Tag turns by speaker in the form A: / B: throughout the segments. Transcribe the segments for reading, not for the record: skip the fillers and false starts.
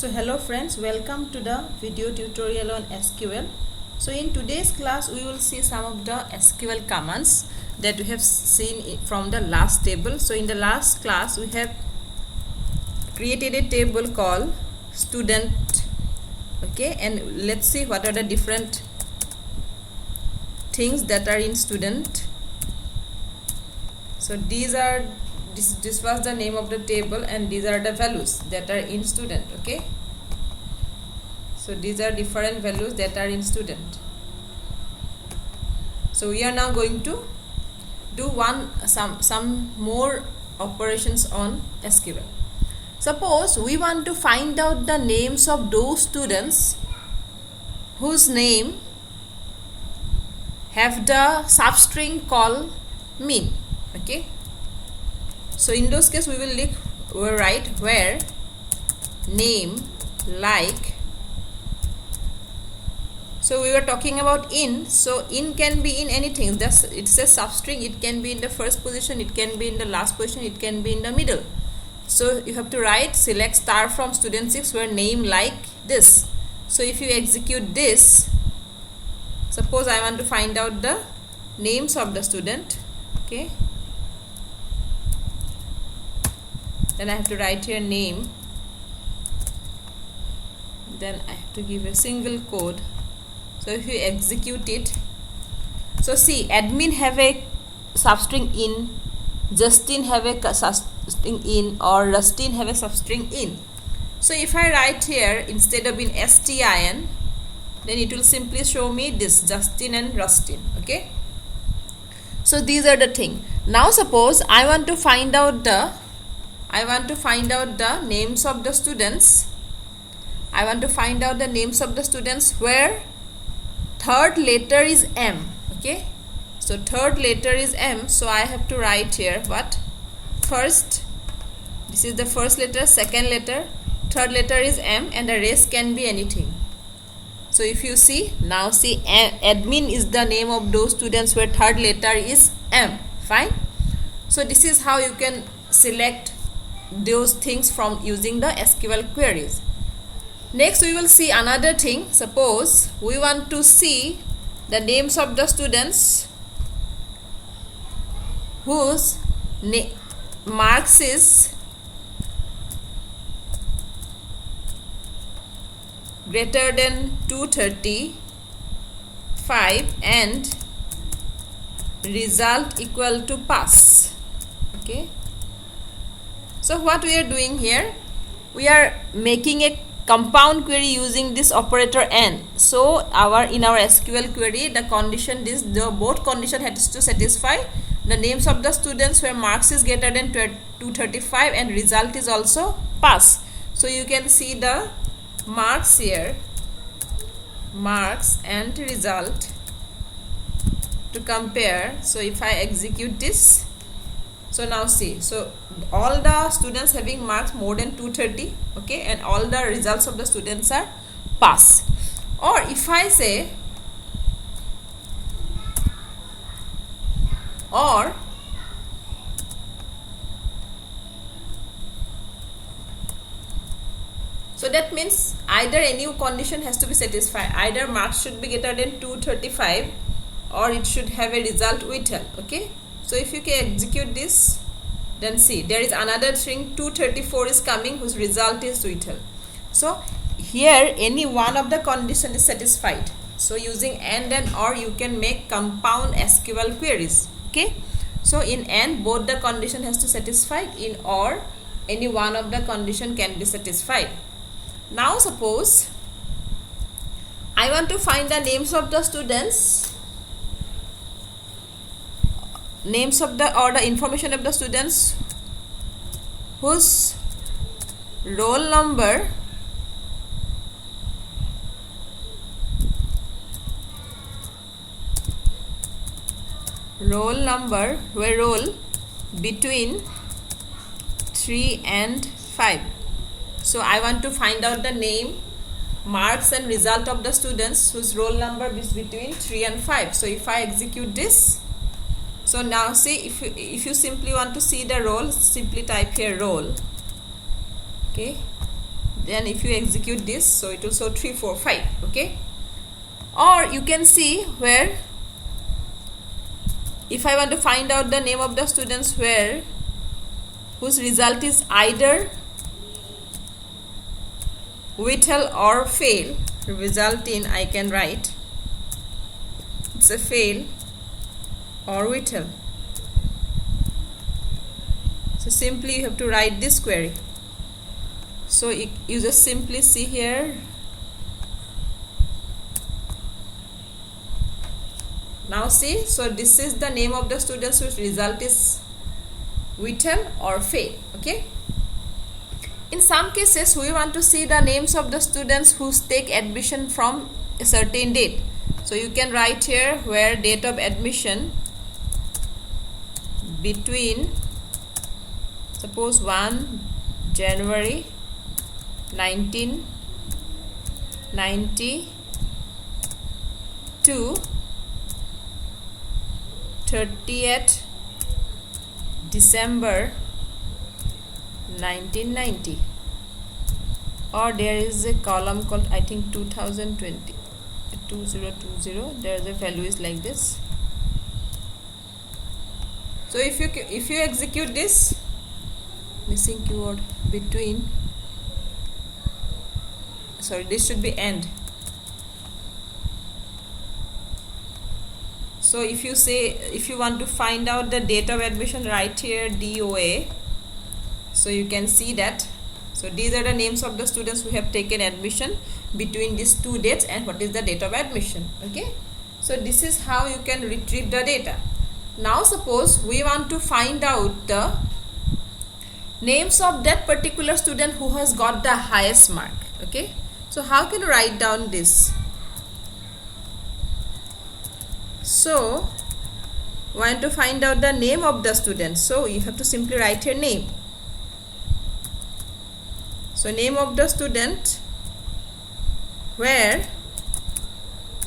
A: So hello friends, welcome to the video tutorial on SQL. So in today's class we will see some of the SQL commands that we have seen from the last table. So in the last class we have created a table called student, okay, and let's see what are the different things that are in student. So this was the name of the table and these are the values that are in student, okay. So these are different values that are in student. So we are now going to do some more operations on SQL. Suppose we want to find out the names of those students whose name have the substring called min, okay. So in those case we will write where name like. So we were talking about in. So in can be in anything. It's a substring. It can be in the first position. It can be in the last position. It can be in the middle. So you have to write select star from student 6 where name like this. So if you execute this, suppose I want to find out the names of the student, okay. Then I have to write here name, then I have to give a single code. So if you execute it, so see, admin have a substring in, Justin have a substring in, or Rustin have a substring in. So if I write here instead of in STIN, then it will simply show me this Justin and Rustin, okay. So these are the thing. Now suppose I want to find out the names of the students. I want to find out the names of the students where third letter is M, okay. So third letter is M, so I have to write here what? First, this is the first letter, second letter, third letter is M, and the rest can be anything. So if you see, now see, admin is the name of those students where third letter is M, fine. So this is how you can select those things from using the SQL queries. Next we will see another thing. Suppose we want to see the names of the students whose marks is greater than 235 and result equal to pass, okay. So what we are doing here, we are making a compound query using this operator AND. So in our SQL query, the condition both condition has to satisfy the names of the students where marks is greater than 235 and result is also pass. So you can see the marks here, marks and result to compare. So if I execute this, so now see, so all the students having marks more than 230, okay, and all the results of the students are pass. Or if I say, or so that means either any condition has to be satisfied, either marks should be greater than 235 or it should have a result with L, okay. So if you can execute this, then see, there is another string 234 is coming whose result is with L. So here any one of the condition is satisfied. So using AND and OR you can make compound SQL queries, okay. So in AND both the condition has to satisfy, in OR any one of the condition can be satisfied. Now suppose I want to find the names of the students, or the information of the students whose roll number were roll between 3 and 5. So I want to find out the name, marks and result of the students whose roll number is between 3 and 5. So if I execute this, so now see, if you simply want to see the roll, simply type here roll, okay. then if you execute this, so it will show 3 4 5. Okay, or you can see where if I want to find out the name of the students where whose result is either Whittle or fail, result in, I can write it's a fail or Whittle. So simply you have to write this query. So you just simply see here. Now see, so this is the name of the students whose result is Whittle or fail. Okay, in some cases we want to see the names of the students who take admission from a certain date. So you can write here where date of admission between, suppose 1 January 1990 to 30th December 1990, or there is a column called, I think, 2020 there is a value is like this. So if you execute this, missing keyword, between, sorry, this should be end. So if you say, if you want to find out the date of admission, write here DOA. So you can see that. So these are the names of the students who have taken admission between these two dates and what is the date of admission. Okay, so this is how you can retrieve the data. Now suppose we want to find out the names of that particular student who has got the highest mark. Okay, so how can you write down this? So want to find out the name of the student, so you have to simply write your name. So name of the student where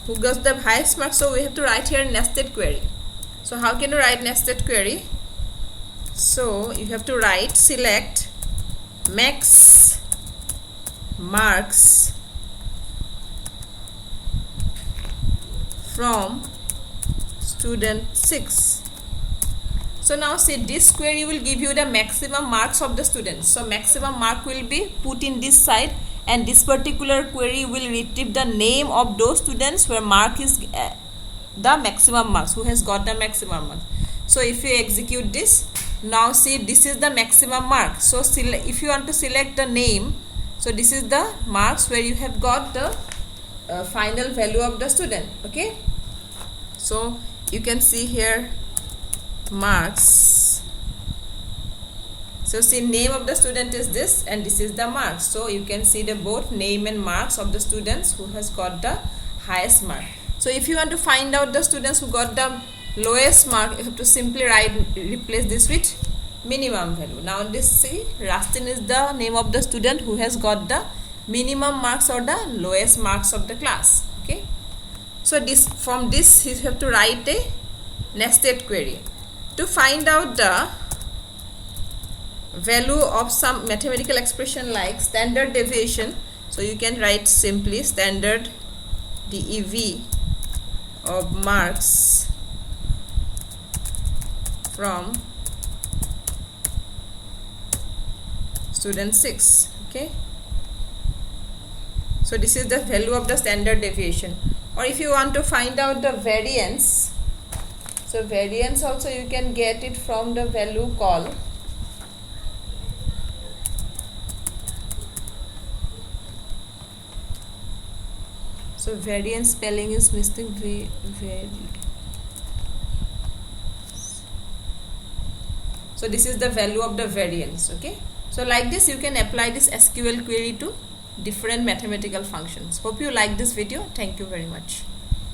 A: who got the highest mark, so we have to write here nested query. So how can you write nested query? So you have to write select max marks from student 6. So now see, this query will give you the maximum marks of the students. So maximum mark will be put in this side, and this particular query will retrieve the name of those students where mark is the maximum marks, who has got the maximum marks. So if you execute this, now see, this is the maximum mark. So if you want to select the name, so this is the marks where you have got the final value of the student. Okay, so you can see here marks. So see, name of the student is this and this is the marks. So you can see the both name and marks of the students who has got the highest mark. So if you want to find out the students who got the lowest mark, you have to simply replace this with minimum value. Now this, see, Rustin is the name of the student who has got the minimum marks or the lowest marks of the class. Okay, so this, from this you have to write a nested query to find out the value of some mathematical expression like standard deviation. So you can write simply standard DEV of marks from student 6. Okay, so this is the value of the standard deviation. Or if you want to find out the variance, so variance also you can get it from the value called so variance spelling is missing. So this is the value of the variance. Okay, so like this you can apply this SQL query to different mathematical functions. Hope you like this video. Thank you very much.